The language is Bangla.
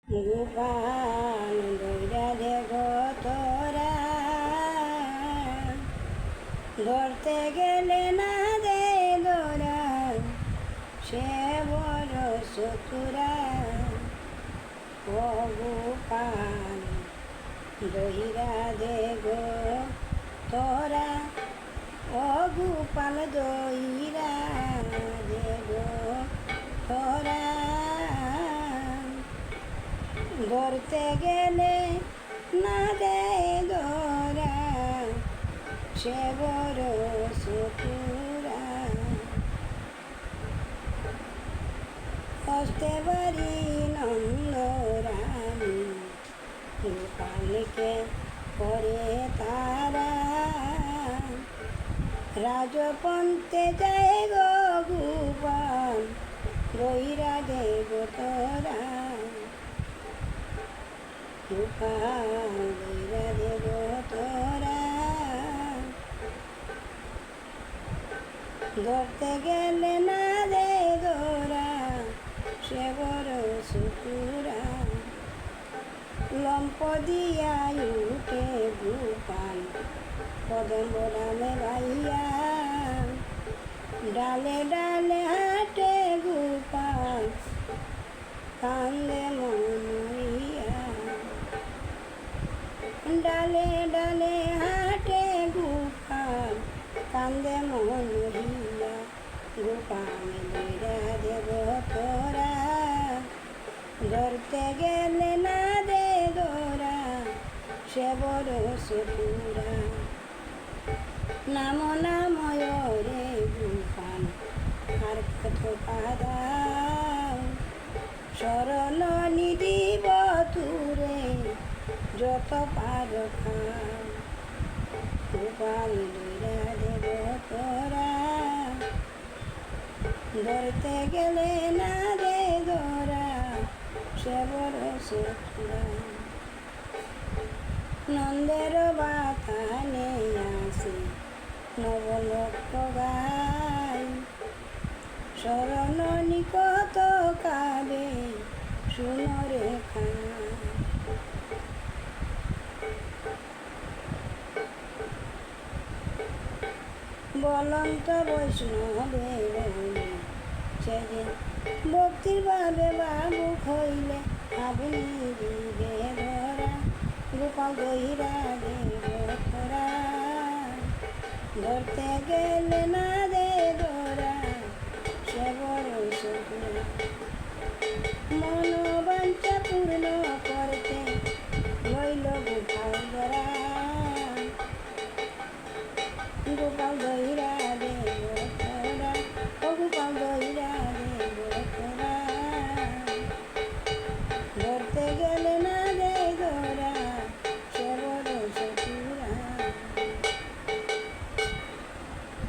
গোপাল দইরা দেখো তোরা ধরতে গেলে না দে দোরা সে বড় চতুরা ও গোপাল দইরা দেখো তোরা ও গোপাল দইরা দেখো তোরা ধরতে গেলে না দে ধরা সে বড় চতুরা হস্তে বাড়ি নন্দরানী গোপালকে করে তারা রাজপন্থে যায় গো গোপাল দইরা দেব তোরা গোপাল দইরা দেব তোরা ধরতে গেলে না দে ধরা সে বড় চতুরা লম্প দিয়া উঠে গোপাল কদম ডালে বাইয়া ডালে ডালে হাঁটে গোপাল কান্দে মনইয়া ডালে ডালে হাঁটে গোপাল কান্দে মনইয়া গোপাল দইরা দেব তোরা ধরতে গেলে না দে ধরা সে বড় চতুরা নাম নাময় রে গোপাল আর কত পাদাও শরণ নিদিব তুরে যত পার খাও গোপাল দইরা দেব তোরা ধরতে গেলে না দে ধরা সে বড় চতুরা নন্দের বাথানে আসে নবলক্ষ গাই শরণ নিকট কাবে শুনরে খায় বলন্ত বৈষ্ণবে সে যে ভক্তির ভাবে বাবু হইলে আপনি দিবে ধরা গোপাল দইরা দেব তোরা ধরতে গেলে না দে ধরা সে বড় চতুরা মনোবাঞ্ছা পূর্ণ করতে হইল গোপাল ধরা গোপাল দই